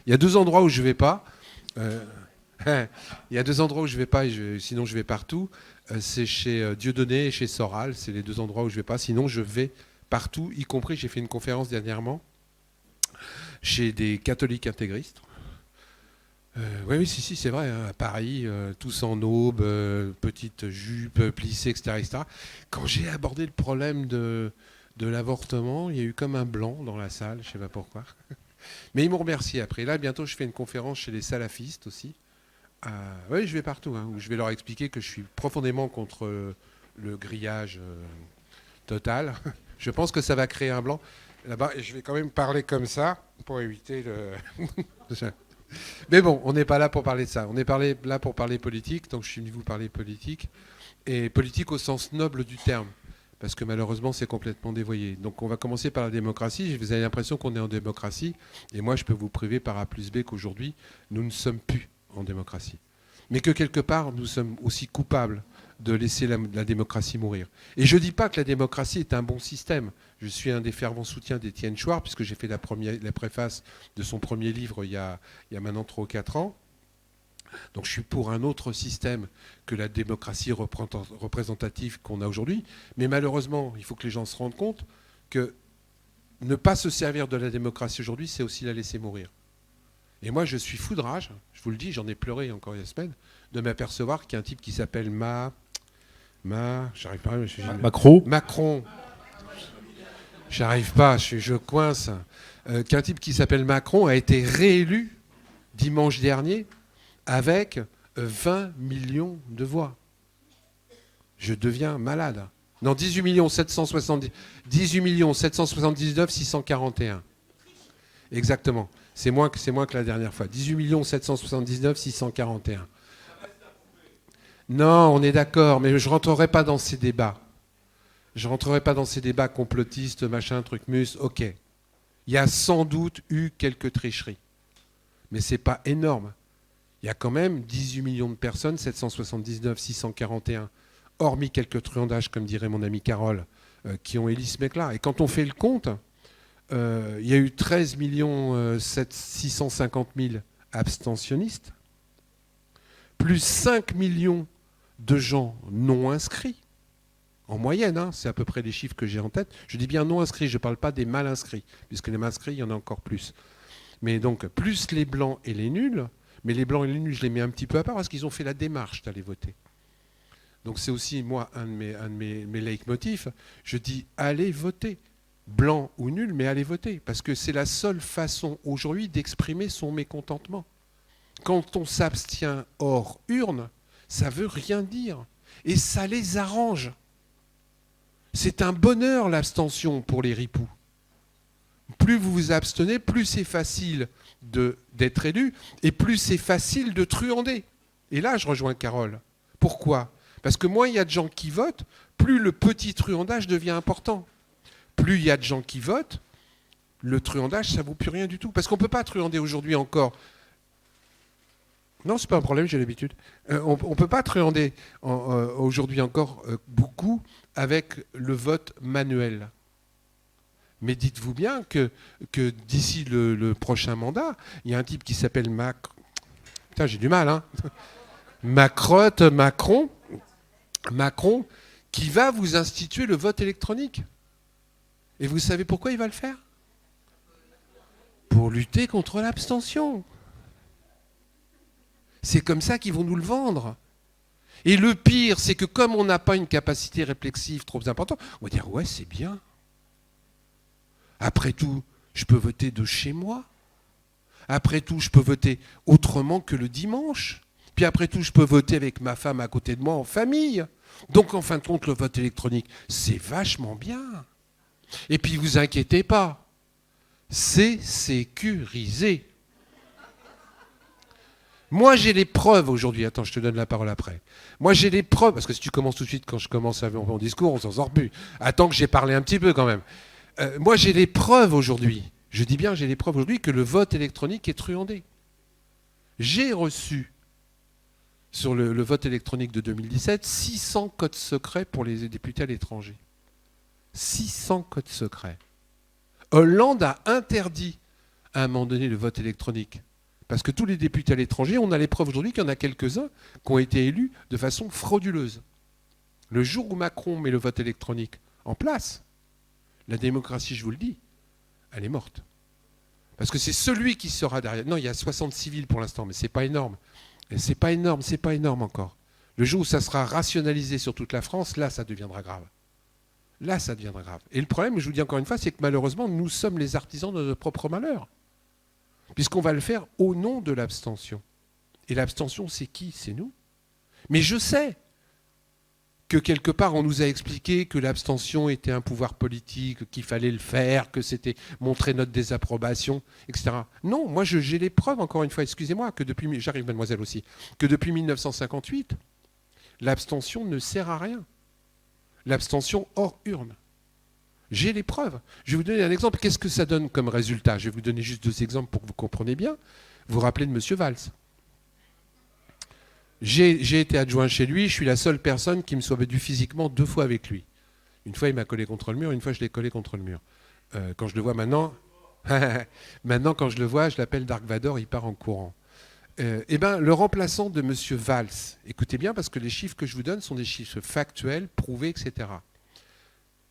Il y a deux endroits où je vais pas. Euh, il y a deux endroits où je vais pas, sinon je vais partout. C'est chez Dieudonné et chez Soral. C'est les deux endroits où je vais pas. Sinon, je vais partout, y compris, j'ai fait une conférence dernièrement chez des catholiques intégristes. Oui, oui, si, si, c'est vrai, hein, à Paris, tous en aube, petite jupe plissée, etc., etc. Quand j'ai abordé le problème de l'avortement, il y a eu comme un blanc dans la salle, je ne sais pas pourquoi. Mais ils m'ont remercié après. Là, bientôt, je fais une conférence chez les salafistes aussi. Oui, je vais partout, hein, où je vais leur expliquer que je suis profondément contre le grillage total. Je pense que ça va créer un blanc là-bas, et je vais quand même parler comme ça pour éviter le... Mais bon, on n'est pas là pour parler de ça. On est là pour parler politique, donc je suis venu vous parler politique, et politique au sens noble du terme, parce que malheureusement c'est complètement dévoyé. Donc on va commencer par la démocratie. Vous avez l'impression qu'on est en démocratie, et moi je peux vous prouver par A plus B qu'aujourd'hui, nous ne sommes plus en démocratie. Mais que quelque part, nous sommes aussi coupables de laisser la démocratie mourir. Et je ne dis pas que la démocratie est un bon système. Je suis un des fervents soutiens d'Étienne Chouard, puisque j'ai fait la préface de son premier livre il y a maintenant 3 ou 4 ans. Donc je suis pour un autre système que la démocratie représentative qu'on a aujourd'hui. Mais malheureusement, il faut que les gens se rendent compte que ne pas se servir de la démocratie aujourd'hui, c'est aussi la laisser mourir. Et moi, je suis fou de rage, je vous le dis, j'en ai pleuré encore il y a une semaine, de m'apercevoir qu'il y a un type qui s'appelle j'arrive pas, Macron. J'arrive pas, je coince. Qu'un type qui s'appelle Macron a été réélu dimanche dernier avec 20 millions de voix. Je deviens malade. Non, 18 779 641. Exactement. C'est moins que la dernière fois. 18 779 641. Non, on est d'accord, mais je ne rentrerai pas dans ces débats. Je ne rentrerai pas dans ces débats complotistes, machin, truc mus. Ok. Il y a sans doute eu quelques tricheries. Mais ce n'est pas énorme. Il y a quand même 18 millions de personnes, 779 641, hormis quelques truandages, comme dirait mon ami Carole, qui ont élu ce mec-là. Et quand on fait le compte, il y a eu 13 650 000 abstentionnistes, plus 5 millions de gens non inscrits, en moyenne, hein, c'est à peu près les chiffres que j'ai en tête. Je dis bien non inscrits, je ne parle pas des mal inscrits, puisque les mal inscrits, il y en a encore plus. Mais donc, plus les blancs et les nuls, mais les blancs et les nuls, je les mets un petit peu à part, parce qu'ils ont fait la démarche d'aller voter. Donc c'est aussi, moi, un de mes leitmotifs. Je dis, allez voter. Blanc ou nul, mais allez voter. Parce que c'est la seule façon aujourd'hui d'exprimer son mécontentement. Quand on s'abstient hors urne, ça veut rien dire. Et ça les arrange. C'est un bonheur l'abstention pour les ripoux. Plus vous vous abstenez, plus c'est facile d'être élu et plus c'est facile de truander. Et là, je rejoins Carole. Pourquoi ? Parce que moins il y a de gens qui votent, plus le petit truandage devient important. Plus il y a de gens qui votent, le truandage, ça ne vaut plus rien du tout. Parce qu'on ne peut pas truander aujourd'hui encore. Non, ce n'est pas un problème, j'ai l'habitude. On ne peut pas truander aujourd'hui encore beaucoup avec le vote manuel. Mais dites-vous bien que d'ici le prochain mandat, il y a un type qui s'appelle Putain, j'ai du mal, hein. Macron, qui va vous instituer le vote électronique. Et vous savez pourquoi il va le faire ? Pour lutter contre l'abstention. C'est comme ça qu'ils vont nous le vendre. Et le pire, c'est que comme on n'a pas une capacité réflexive trop importante, on va dire ouais, c'est bien. Après tout, je peux voter de chez moi. Après tout, je peux voter autrement que le dimanche. Puis après tout, je peux voter avec ma femme à côté de moi en famille. Donc en fin de compte, le vote électronique, c'est vachement bien. Et puis vous inquiétez pas, c'est sécurisé. Moi, j'ai les preuves aujourd'hui. Attends, je te donne la parole après. Moi, j'ai les preuves, parce que si tu commences tout de suite, quand je commence mon discours, on s'en sort plus. Attends que j'ai parlé un petit peu quand même. Moi, j'ai les preuves aujourd'hui. Je dis bien, j'ai les preuves aujourd'hui que le vote électronique est truandé. J'ai reçu, sur le vote électronique de 2017, 600 codes secrets pour les députés à l'étranger. 600 codes secrets. Hollande a interdit à un moment donné le vote électronique. Parce que tous les députés à l'étranger, on a les preuves aujourd'hui qu'il y en a quelques-uns qui ont été élus de façon frauduleuse. Le jour où Macron met le vote électronique en place, la démocratie, je vous le dis, elle est morte. Parce que c'est celui qui sera derrière. Non, il y a 60 civils pour l'instant, mais c'est pas énorme. Et c'est pas énorme encore. Le jour où ça sera rationalisé sur toute la France, là, ça deviendra grave. Là, ça deviendra grave. Et le problème, je vous dis encore une fois, c'est que malheureusement, nous sommes les artisans de notre propre malheur. Puisqu'on va le faire au nom de l'abstention. Et l'abstention, c'est qui? C'est nous. Mais je sais que quelque part, on nous a expliqué que l'abstention était un pouvoir politique, qu'il fallait le faire, que c'était montrer notre désapprobation, etc. Non, moi, j'ai les preuves, encore une fois, excusez-moi, que depuis, j'arrive, mademoiselle aussi, que depuis 1958, l'abstention ne sert à rien. L'abstention hors urne. J'ai les preuves. Je vais vous donner un exemple. Qu'est-ce que ça donne comme résultat? Je vais vous donner juste 2 exemples pour que vous compreniez bien. Vous vous rappelez de M. Valls. J'ai été adjoint chez lui. Je suis la seule personne qui me soit battu physiquement 2 fois avec lui. Une fois, il m'a collé contre le mur. Une fois, je l'ai collé contre le mur. Quand je le vois maintenant, quand je le vois, je l'appelle Dark Vador. Il part en courant. Le remplaçant de M. Valls, écoutez bien parce que les chiffres que je vous donne sont des chiffres factuels, prouvés, etc.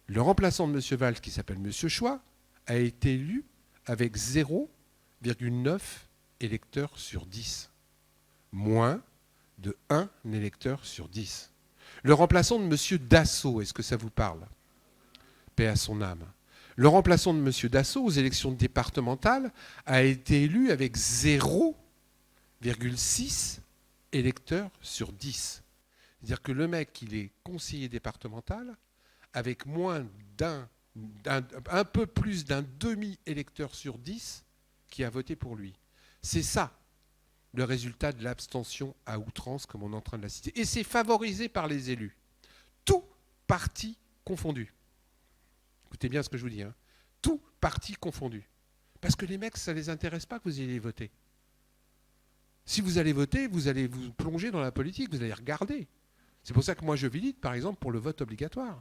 Le remplaçant de M. Valls, qui s'appelle M. Choix, a été élu avec 0,9 électeurs sur 10. Moins de 1 électeur sur 10. Le remplaçant de M. Dassault, est-ce que ça vous parle? Paix à son âme. Le remplaçant de M. Dassault aux élections départementales a été élu avec 0,6 électeurs sur 10. C'est-à-dire que le mec, il est conseiller départemental avec moins un peu plus d'un demi-électeur sur 10 qui a voté pour lui. C'est ça, le résultat de l'abstention à outrance, comme on est en train de la citer. Et c'est favorisé par les élus. Tout parti confondu. Écoutez bien ce que je vous dis. Hein. Tout parti confondu. Parce que les mecs, ça ne les intéresse pas que vous ayez voté. Si vous allez voter, vous allez vous plonger dans la politique, vous allez regarder. C'est pour ça que moi je milite, par exemple, pour le vote obligatoire.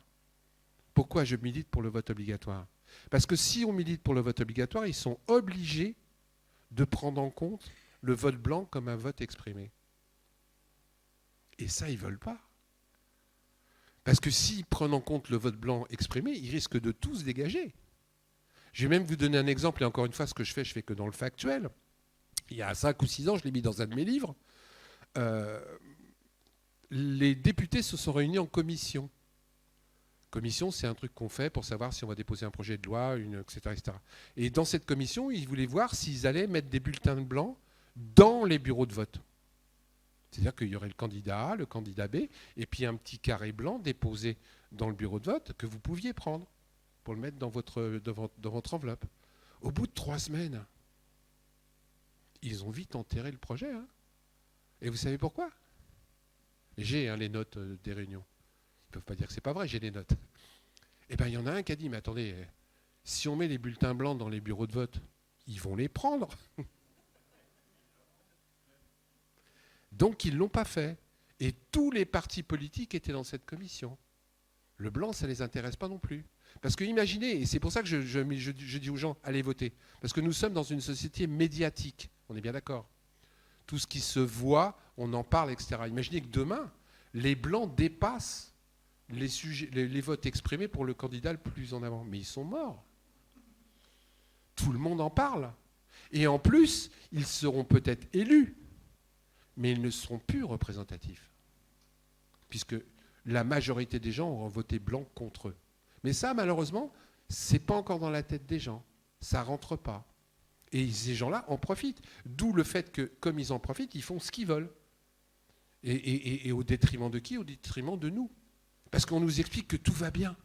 Pourquoi je milite pour le vote obligatoire? Parce que si on milite pour le vote obligatoire, ils sont obligés de prendre en compte le vote blanc comme un vote exprimé. Et ça, ils ne veulent pas. Parce que s'ils prennent en compte le vote blanc exprimé, ils risquent de tous se dégager. Je vais même vous donner un exemple, et encore une fois, ce que je fais que dans le factuel. Il y a 5 ou 6 ans, je l'ai mis dans un de mes livres, les députés se sont réunis en commission. Commission, c'est un truc qu'on fait pour savoir si on va déposer un projet de loi, etc., etc. Et dans cette commission, ils voulaient voir s'ils allaient mettre des bulletins blancs dans les bureaux de vote. C'est-à-dire qu'il y aurait le candidat A, le candidat B, et puis un petit carré blanc déposé dans le bureau de vote que vous pouviez prendre pour le mettre dans votre enveloppe. Au bout de 3 semaines, ils ont vite enterré le projet. Hein. Et vous savez pourquoi? J'ai les notes des réunions. Ils ne peuvent pas dire que ce n'est pas vrai, j'ai les notes. Eh bien, il y en a un qui a dit, mais attendez, si on met les bulletins blancs dans les bureaux de vote, ils vont les prendre. Donc, ils ne l'ont pas fait. Et tous les partis politiques étaient dans cette commission. Le blanc, ça ne les intéresse pas non plus. Parce que imaginez, et c'est pour ça que je dis aux gens, allez voter. Parce que nous sommes dans une société médiatique. On est bien d'accord. Tout ce qui se voit, on en parle, etc. Imaginez que demain, les blancs dépassent les votes exprimés pour le candidat le plus en avant. Mais ils sont morts. Tout le monde en parle. Et en plus, ils seront peut-être élus, mais ils ne seront plus représentatifs. Puisque la majorité des gens auront voté blanc contre eux. Mais ça, malheureusement, ce n'est pas encore dans la tête des gens. Ça ne rentre pas. Et ces gens-là en profitent. D'où le fait que, comme ils en profitent, ils font ce qu'ils veulent. Et au détriment de qui? Au détriment de nous. Parce qu'on nous explique que tout va bien.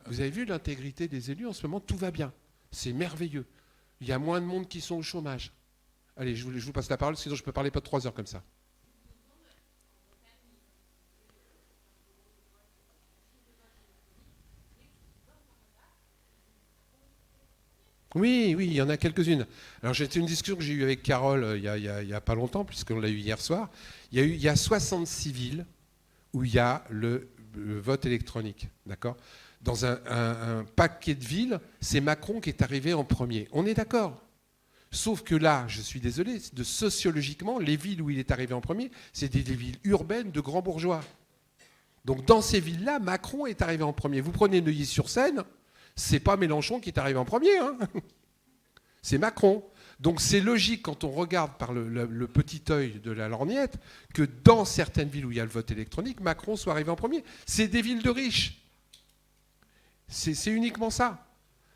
Vous avez vu l'intégrité des élus en ce moment? Tout va bien. C'est merveilleux. Il y a moins de monde qui sont au chômage. Allez, je vous passe la parole, sinon je ne peux parler pas de 3 heures comme ça. Oui, il y en a quelques-unes. Alors, c'était une discussion que j'ai eue avec Carole il y a pas longtemps, puisqu'on l'a eu hier soir. Il y a 66 villes où il y a le vote électronique. D'accord? Dans un paquet de villes, c'est Macron qui est arrivé en premier. On est d'accord? Sauf que là, je suis désolé, sociologiquement, les villes où il est arrivé en premier, c'est des villes urbaines de grands bourgeois. Donc dans ces villes-là, Macron est arrivé en premier. Vous prenez Neuilly-sur-Seine, c'est pas Mélenchon qui est arrivé en premier, hein. C'est Macron. Donc c'est logique quand on regarde par le petit œil de la lorgnette que dans certaines villes où il y a le vote électronique, Macron soit arrivé en premier. C'est des villes de riches. C'est uniquement ça.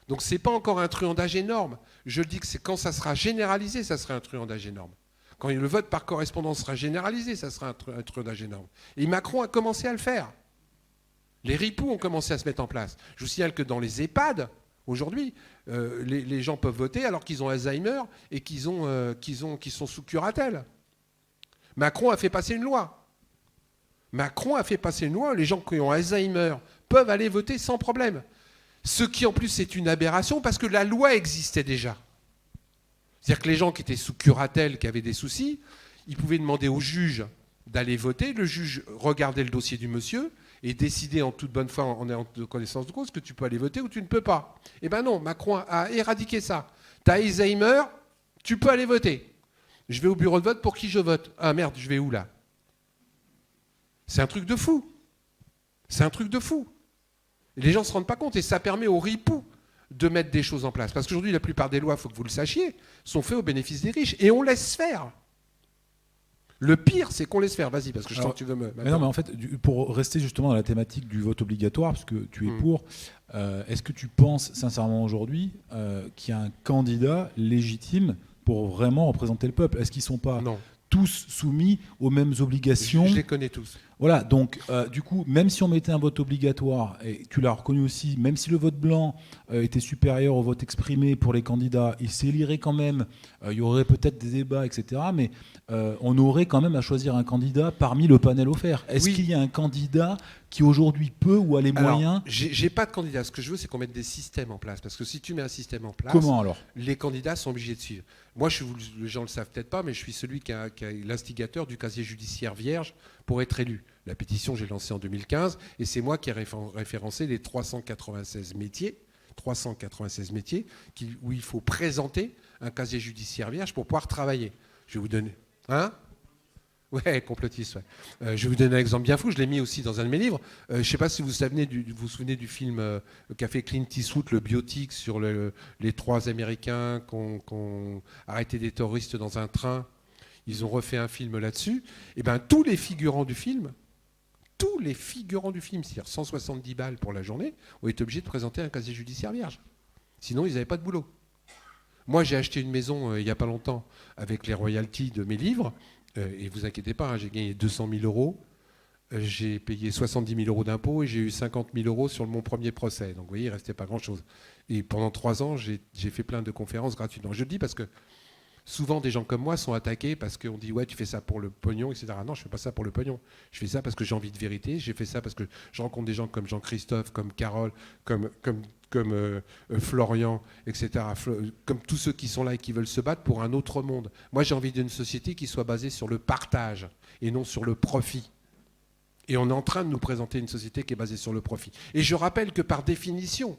Donc c'est pas encore un truandage énorme. Je dis que c'est quand ça sera généralisé, ça sera un truandage énorme. Quand le vote par correspondance sera généralisé, ça sera un truandage énorme. Et Macron a commencé à le faire. Les ripoux ont commencé à se mettre en place. Je vous signale que dans les EHPAD, aujourd'hui, les gens peuvent voter alors qu'ils ont Alzheimer et qu'ils sont sous curatelle. Macron a fait passer une loi. Macron a fait passer une loi. Les gens qui ont Alzheimer peuvent aller voter sans problème. Ce qui, en plus, est une aberration parce que la loi existait déjà. C'est-à-dire que les gens qui étaient sous curatelle, qui avaient des soucis, ils pouvaient demander au juge d'aller voter. Le juge regardait le dossier du monsieur et décider en toute bonne foi, en ayant connaissance de cause, que tu peux aller voter ou tu ne peux pas. Eh bien non, Macron a éradiqué ça. Tu as Alzheimer, tu peux aller voter. Je vais au bureau de vote, pour qui je vote? Ah merde, je vais où là? C'est un truc de fou. C'est un truc de fou. Et les gens ne se rendent pas compte et ça permet aux ripoux de mettre des choses en place. Parce qu'aujourd'hui, la plupart des lois, il faut que vous le sachiez, sont faites au bénéfice des riches. Et on laisse faire. Le pire, c'est qu'on laisse faire. Vas-y, parce que je sens que tu veux me... Mais non, mais en fait, pour rester justement dans la thématique du vote obligatoire, parce que tu es pour, est-ce que tu penses sincèrement aujourd'hui qu'il y a un candidat légitime pour vraiment représenter le peuple? Est-ce qu'ils ne sont pas tous soumis aux mêmes obligations? Je les connais tous. Voilà, donc du coup, même si on mettait un vote obligatoire, et tu l'as reconnu aussi, même si le vote blanc était supérieur au vote exprimé pour les candidats, il s'élirait quand même, il y aurait peut-être des débats, etc., mais on aurait quand même à choisir un candidat parmi le panel offert. Est-ce qu'il y a un candidat qui aujourd'hui peut ou a les moyens? J'ai pas de candidat. Ce que je veux, c'est qu'on mette des systèmes en place. Parce que si tu mets un système en place, comment alors? Les candidats sont obligés de suivre. Moi, les gens ne le savent peut-être pas, mais je suis celui qui est l'instigateur du casier judiciaire vierge pour être élu. La pétition, j'ai lancée en 2015, et c'est moi qui ai référencé les 396 métiers où il faut présenter un casier judiciaire vierge pour pouvoir travailler. Je vais vous donner... Hein ? Ouais, complotiste, ouais. Je vais vous donner un exemple bien fou, je l'ai mis aussi dans un de mes livres. Je ne sais pas si vous vous souvenez du film qu'a fait Clint Eastwood, le biopic sur les 3 Américains qui ont arrêté des terroristes dans un train. Ils ont refait un film là-dessus. Et bien, tous les figurants du film, c'est-à-dire 170 balles pour la journée, ont été obligés de présenter un casier judiciaire vierge. Sinon, ils n'avaient pas de boulot. Moi, j'ai acheté une maison il n'y a pas longtemps avec les royalties de mes livres. Et vous inquiétez pas, hein, j'ai gagné 200 000 euros. J'ai payé 70 000 euros d'impôts et j'ai eu 50 000 euros sur mon premier procès. Donc vous voyez, il ne restait pas grand-chose. Et pendant 3 ans, j'ai fait plein de conférences gratuitement. Je le dis parce que souvent, des gens comme moi sont attaqués parce qu'on dit « ouais, tu fais ça pour le pognon, etc. » Non, je ne fais pas ça pour le pognon. Je fais ça parce que j'ai envie de vérité. J'ai fait ça parce que je rencontre des gens comme Jean-Christophe, comme Carole, comme Florian, etc., comme tous ceux qui sont là et qui veulent se battre pour un autre monde. Moi, j'ai envie d'une société qui soit basée sur le partage et non sur le profit. Et on est en train de nous présenter une société qui est basée sur le profit. Et je rappelle que par définition,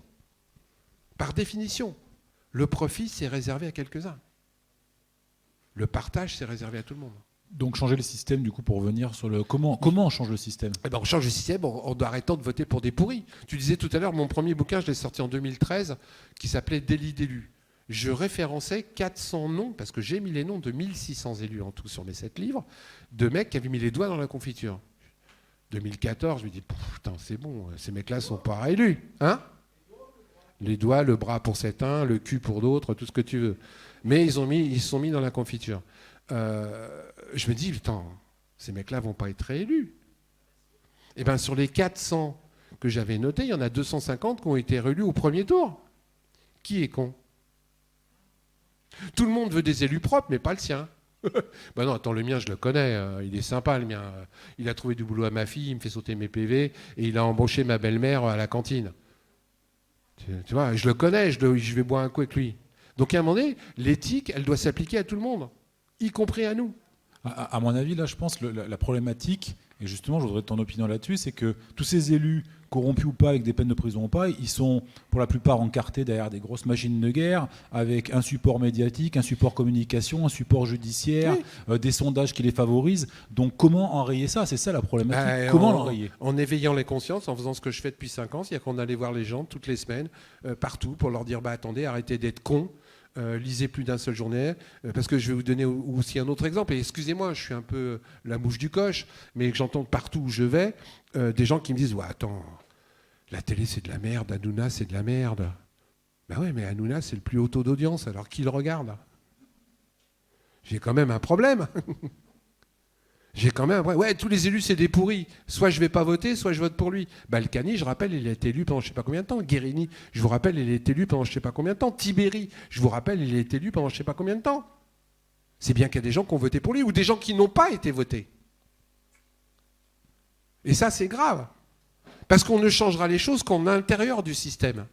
le profit, c'est réservé à quelques-uns. Le partage, c'est réservé à tout le monde. Donc changer le système, du coup, pour revenir sur le... Comment on change le système? On change le système en arrêtant de voter pour des pourris. Tu disais tout à l'heure, mon premier bouquin, je l'ai sorti en 2013, qui s'appelait « Délit d'élus ». Je référençais 400 noms, parce que j'ai mis les noms de 1600 élus en tout sur mes 7 livres, de mecs qui avaient mis les doigts dans la confiture. 2014, je me dis, putain, c'est bon, ces mecs-là ne sont pas élus. Hein? Les doigts, le bras pour certains, le cul pour d'autres, tout ce que tu veux. Mais ils se sont mis dans la confiture. Je me dis, putain, ces mecs-là ne vont pas être réélus. Et bien, sur les 400 que j'avais notés, il y en a 250 qui ont été réélus au premier tour. Qui est con? Tout le monde veut des élus propres, mais pas le sien. Ben non, attends, le mien, je le connais. Il est sympa, le mien. Il a trouvé du boulot à ma fille, il me fait sauter mes PV, et il a embauché ma belle-mère à la cantine. Tu vois, je le connais, je vais boire un coup avec lui. Donc, à un moment donné, l'éthique, elle doit s'appliquer à tout le monde, y compris à nous. À mon avis, là, je pense que la problématique, Et justement, je voudrais ton opinion là-dessus, c'est que tous ces élus, corrompus ou pas, avec des peines de prison ou pas, ils sont pour la plupart encartés derrière des grosses machines de guerre, avec un support médiatique, un support communication, un support judiciaire, des sondages qui les favorisent. Donc comment enrayer ça? C'est ça la problématique. Comment l'enrayer? En éveillant les consciences, en faisant ce que je fais depuis 5 ans, c'est-à-dire qu'on allait voir les gens toutes les semaines, partout, pour leur dire attendez, arrêtez d'être cons. Lisez plus d'un seul journal, parce que je vais vous donner aussi un autre exemple. Et excusez-moi, je suis un peu la mouche du coche, mais j'entends partout où je vais des gens qui me disent attends, la télé c'est de la merde, Hanouna c'est de la merde. Ben ouais, mais Hanouna c'est le plus haut taux d'audience, alors qui le regarde? J'ai quand même un problème. J'ai quand même tous les élus c'est des pourris. Soit je vais pas voter, soit je vote pour lui. Balkany, je rappelle, il a été élu pendant je sais pas combien de temps. Guérini, je vous rappelle, il a été élu pendant je sais pas combien de temps. Tibéri, je vous rappelle, il a été élu pendant je sais pas combien de temps. C'est bien qu'il y a des gens qui ont voté pour lui ou des gens qui n'ont pas été votés. Et ça c'est grave. Parce qu'on ne changera les choses qu'en intérieur du système.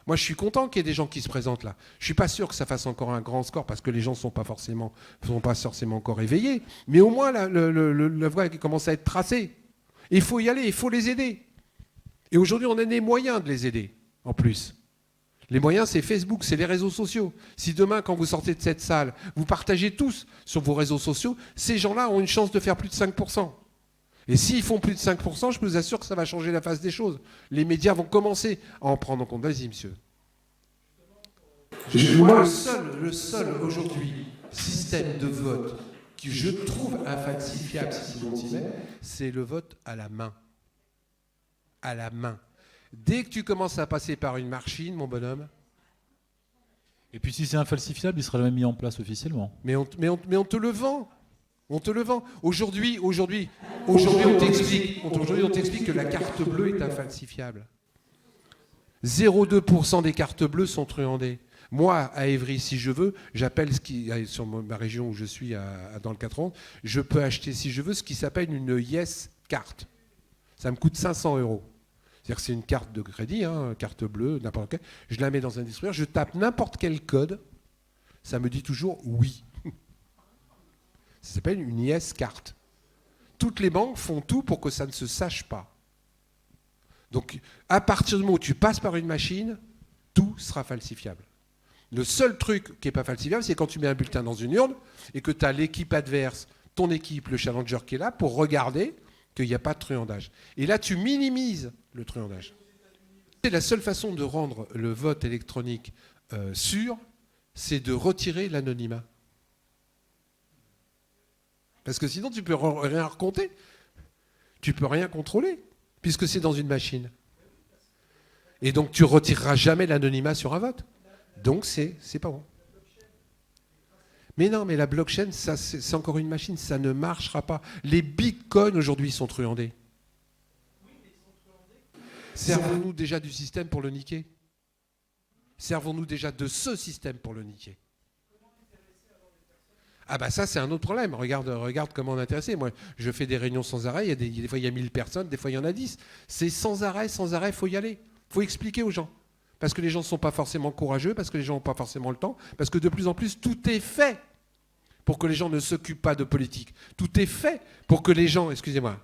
Moi, je suis content qu'il y ait des gens qui se présentent là. Je ne suis pas sûr que ça fasse encore un grand score parce que les gens ne sont pas forcément encore éveillés. Mais au moins, la voie commence à être tracée. Il faut y aller, il faut les aider. Et aujourd'hui, on a des moyens de les aider, en plus. Les moyens, c'est Facebook, c'est les réseaux sociaux. Si demain, quand vous sortez de cette salle, vous partagez tous sur vos réseaux sociaux, ces gens-là ont une chance de faire plus de 5%. Et s'ils font plus de 5%, je vous assure que ça va changer la face des choses. Les médias vont commencer à en prendre en compte. Vas-y, monsieur. Moi, le seul aujourd'hui système de vote que je trouve infalsifiable, si on s'y met, c'est le vote à la main. À la main. Dès que tu commences à passer par une machine, mon bonhomme. Et puis si c'est infalsifiable, il sera même mis en place officiellement. Mais on te le vend. On te le vend. Aujourd'hui, on t'explique que la carte bleue est infalsifiable. 0,2% des cartes bleues sont truandées. Moi, à Évry, si je veux, j'appelle sur ma région où je suis, dans le 91, je peux acheter, si je veux, ce qui s'appelle une Yes carte. Ça me coûte 500 €. C'est-à-dire que c'est une carte de crédit, carte bleue, n'importe quelle. Je la mets dans un distributeur, je tape n'importe quel code, ça me dit toujours oui. Ça s'appelle une Yes carte. Toutes les banques font tout pour que ça ne se sache pas. Donc, à partir du moment où tu passes par une machine, tout sera falsifiable. Le seul truc qui n'est pas falsifiable, c'est quand tu mets un bulletin dans une urne et que tu as l'équipe adverse, ton équipe, le challenger qui est là, pour regarder qu'il n'y a pas de truandage. Et là, tu minimises le truandage. C'est la seule façon de rendre le vote électronique sûr, c'est de retirer l'anonymat. Parce que sinon, tu ne peux rien recompter. Tu ne peux rien contrôler, puisque c'est dans une machine. Et donc, tu ne retireras jamais l'anonymat sur un vote. Donc, c'est pas bon. Mais non, mais la blockchain, ça, c'est encore une machine, ça ne marchera pas. Les bitcoins, aujourd'hui, sont truandés. Servons-nous déjà du système pour le niquer? Servons-nous déjà de ce système pour le niquer? Ah bah ça, c'est un autre problème. Regarde comment on est intéressé. Moi, je fais des réunions sans arrêt. Des fois, il y a 1000 personnes. Des fois, il y en a 10. C'est sans arrêt. Il faut y aller. Il faut expliquer aux gens. Parce que les gens ne sont pas forcément courageux, parce que les gens n'ont pas forcément le temps, parce que de plus en plus, tout est fait pour que les gens ne s'occupent pas de politique. Tout est fait pour que les gens... Excusez-moi,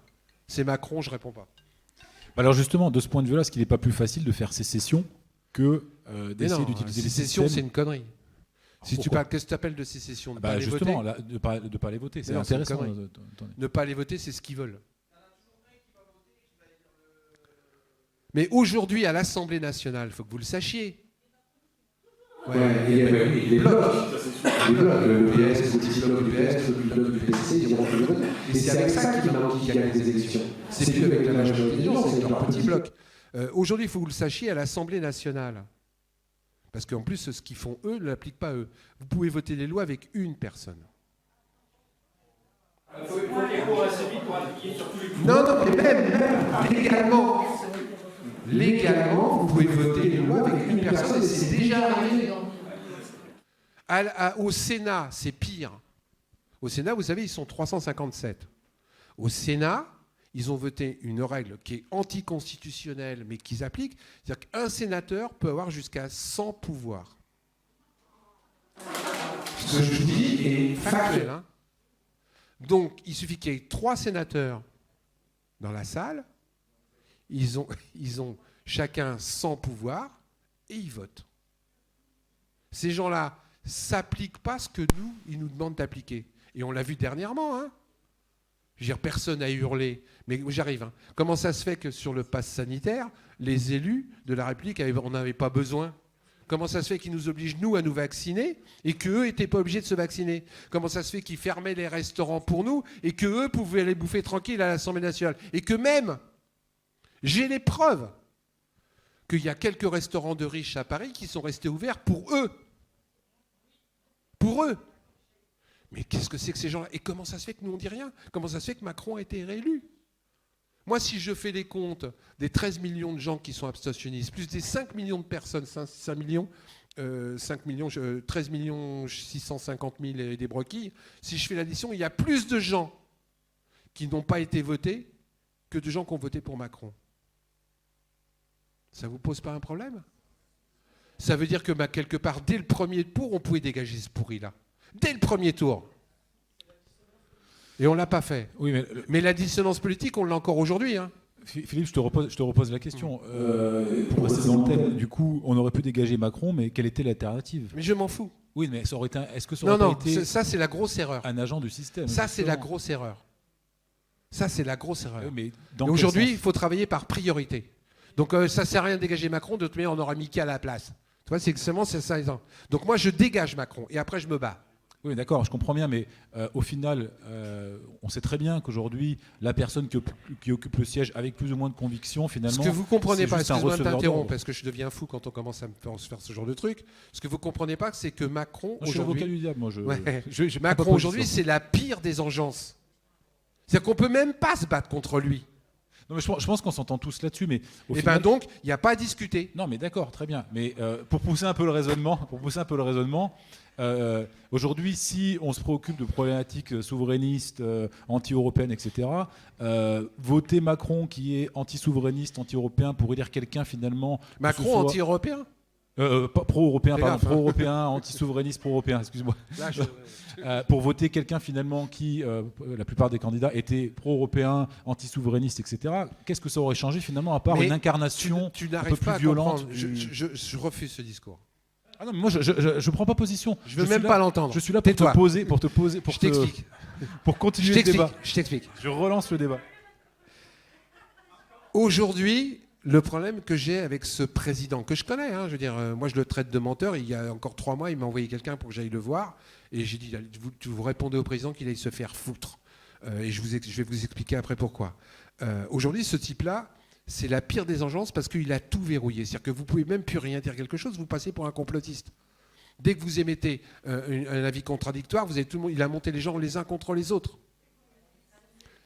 c'est Macron, je ne réponds pas. Alors justement, de ce point de vue-là, est-ce qu'il n'est pas plus facile de faire sécession que d'essayer d'utiliser les systèmes? Sécession, c'est une connerie. Si tu parles, qu'est-ce que tu appelles de sécession? De pas aller justement, voter? de ne pas aller voter. C'est non, intéressant. Ne pas aller voter, c'est ce qu'ils veulent. Mais aujourd'hui, à l'Assemblée nationale, il faut que vous le sachiez. Les blocs. Le PS, le petit bloc du PS, le bloc du PSC, ils vont le vote. Et c'est avec ça qu'ils gagnent les élections. C'est plus avec la majorité des gens, c'est avec leur petit bloc. Aujourd'hui, il faut que vous le sachiez à l'Assemblée nationale. Parce qu'en plus, ce qu'ils font eux ne l'appliquent pas eux. Vous pouvez voter les lois avec une personne. Il faut les cours assez vite pour appliquer sur tous les coups. Non, mais même légalement, vous pouvez voter les lois avec une personne et c'est déjà arrivé. Au Sénat, c'est pire. Au Sénat, vous savez, ils sont 357. Au Sénat, ils ont voté une règle qui est anticonstitutionnelle, mais qu'ils appliquent. C'est-à-dire qu'un sénateur peut avoir jusqu'à 100 pouvoirs. Ce que je vous dis est factuel. Donc, il suffit qu'il y ait 3 sénateurs dans la salle, ils ont chacun 100 pouvoirs et ils votent. Ces gens-là s'appliquent pas ce que ils nous demandent d'appliquer. Et on l'a vu dernièrement, hein. Je veux dire, personne n'a hurlé, mais j'arrive. Hein. Comment ça se fait que sur le pass sanitaire, les élus de la République, on n'avait pas besoin? Comment ça se fait qu'ils nous obligent, nous, à nous vacciner et qu'eux n'étaient pas obligés de se vacciner? Comment ça se fait qu'ils fermaient les restaurants pour nous et qu'eux pouvaient aller bouffer tranquille à l'Assemblée nationale? Et que même, j'ai les preuves qu'il y a quelques restaurants de riches à Paris qui sont restés ouverts pour eux. Pour eux. Mais qu'est-ce que c'est que ces gens-là? Et comment ça se fait que nous, on ne dit rien? Comment ça se fait que Macron a été réélu? Moi, si je fais les comptes des 13 millions de gens qui sont abstentionnistes, plus des 5 millions de personnes, 13 millions 650 000 et des broquilles, si je fais l'addition, il y a plus de gens qui n'ont pas été votés que de gens qui ont voté pour Macron. Ça ne vous pose pas un problème? Ça veut dire que quelque part, dès le premier tour, on pouvait dégager ce pourri-là. Dès le premier tour. Et on ne l'a pas fait. Oui, mais la dissonance politique, on l'a encore aujourd'hui. Hein. Philippe, je te repose la question. Pour rester dans le thème, du coup, on aurait pu dégager Macron, mais quelle était l'alternative? Mais je m'en fous. Oui, mais ça aurait été, est-ce que ça aurait pas été ça c'est la grosse erreur. Un agent du système? Ça, c'est la grosse erreur. Ça, c'est la grosse erreur. Mais aujourd'hui, il faut travailler par priorité. Donc, ça ne sert à rien de dégager Macron, de toute manière, on aura mis qui à la place. Tu vois, c'est exactement ça. Donc, moi, je dégage Macron, et après, je me bats. Oui, d'accord, je comprends bien, mais au final, on sait très bien qu'aujourd'hui, la personne qui occupe le siège avec plus ou moins de conviction, finalement, ce que vous ne comprenez pas, excusez-moi de t'interrompre, parce que je deviens fou quand on commence à me faire ce genre de truc. Ce que vous ne comprenez pas, c'est que Macron, aujourd'hui... Je suis l'avocat du diable, moi. Macron, aujourd'hui, c'est la pire des engences. C'est-à-dire qu'on ne peut même pas se battre contre lui. Non, mais je pense qu'on s'entend tous là-dessus, mais au final... donc, il n'y a pas à discuter. Non, mais d'accord, très bien. Mais pour pousser un peu le raisonnement, aujourd'hui, si on se préoccupe de problématiques souverainistes, anti-européennes, etc., voter Macron qui est anti-souverainiste, anti-européen, pour élire quelqu'un finalement... Macron anti-européen pro-européen, pardon, pro-européen, anti-souverainiste, pro-européen, excuse-moi. Pour voter quelqu'un finalement qui, la plupart des candidats, étaient pro-européens, anti-souverainistes, etc. Qu'est-ce que ça aurait changé finalement, à part une incarnation un peu plus violente? Je refuse ce discours. Ah non, mais moi je ne prends pas position. Je veux même pas l'entendre. Je suis là pour te poser, je t'explique. Pour continuer le débat. Je t'explique. Je relance le débat. Aujourd'hui, le problème que j'ai avec ce président, que je connais, hein, je veux dire, moi je le traite de menteur. Il y a encore 3 mois, il m'a envoyé quelqu'un pour que j'aille le voir. Et j'ai dit, vous répondez au président qu'il aille se faire foutre. Et je vais vous expliquer après pourquoi. Aujourd'hui, ce type-là, c'est la pire des engences parce qu'il a tout verrouillé. C'est-à-dire que vous ne pouvez même plus rien dire quelque chose, vous passez pour un complotiste. Dès que vous émettez un avis contradictoire, vous avez tout le monde, il a monté les gens les uns contre les autres.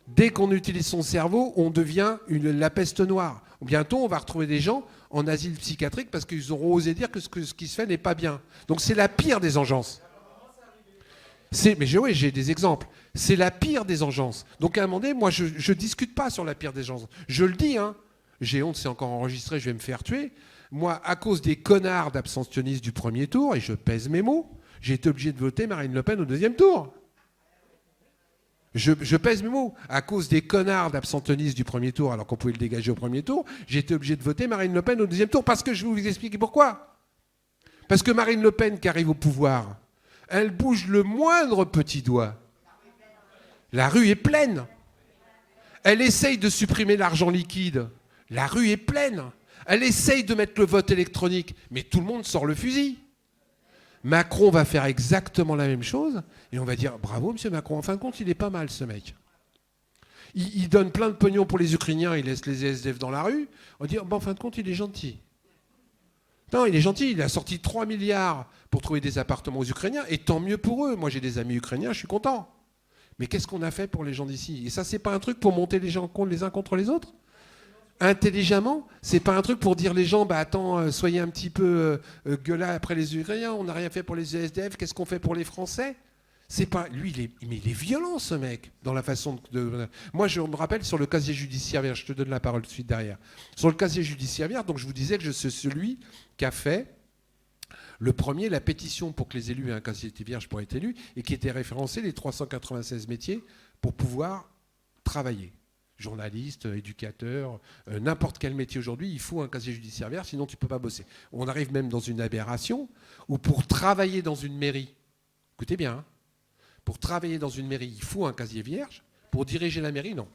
Dès qu'on utilise son cerveau, on devient la peste noire. Bientôt, on va retrouver des gens en asile psychiatrique parce qu'ils auront osé dire que ce qui se fait n'est pas bien. Donc c'est la pire des engences. Mais j'ai des exemples. C'est la pire des engences. Donc à un moment donné, moi, je ne discute pas sur la pire des engences. Je le dis, hein. J'ai honte, c'est encore enregistré, je vais me faire tuer. Moi, à cause des connards d'abstentionnistes du premier tour, et je pèse mes mots, j'ai été obligé de voter Marine Le Pen au deuxième tour. Je pèse mes mots. À cause des connards d'abstentionnistes du premier tour, alors qu'on pouvait le dégager au premier tour, j'ai été obligé de voter Marine Le Pen au deuxième tour. Parce que je vais vous expliquer pourquoi. Parce que Marine Le Pen, qui arrive au pouvoir, elle bouge le moindre petit doigt. La rue est pleine. Elle essaye de supprimer l'argent liquide. La rue est pleine. Elle essaye de mettre le vote électronique. Mais tout le monde sort le fusil. Macron va faire exactement la même chose. Et on va dire, bravo, monsieur Macron. En fin de compte, il est pas mal, ce mec. Il donne plein de pognon pour les Ukrainiens. Il laisse les SDF dans la rue. On va dire, en fin de compte, il est gentil. Non, il est gentil. Il a sorti 3 milliards pour trouver des appartements aux Ukrainiens. Et tant mieux pour eux. Moi, j'ai des amis ukrainiens, je suis content. Mais qu'est-ce qu'on a fait pour les gens d'ici? Et ça, c'est pas un truc pour monter les gens les uns contre les autres? Intelligemment, c'est pas un truc pour dire les gens, attends, soyez un petit peu gueulard après les Ukrainiens, on n'a rien fait pour les SDF, qu'est-ce qu'on fait pour les Français? C'est pas lui, il est violent, ce mec, dans la façon de. Moi, je me rappelle sur le casier judiciaire vierge, je te donne la parole tout de suite derrière. Sur le casier judiciaire vierge, donc je vous disais que je suis celui qui a fait le premier, la pétition pour que les élus aient un casier vierge pour être élus et qui était référencé les 396 métiers pour pouvoir travailler. journaliste, éducateur, n'importe quel métier aujourd'hui, il faut un casier judiciaire vierge, sinon tu ne peux pas bosser. On arrive même dans une aberration où pour travailler dans une mairie, écoutez bien, hein, pour travailler dans une mairie, il faut un casier vierge. Pour diriger la mairie, non.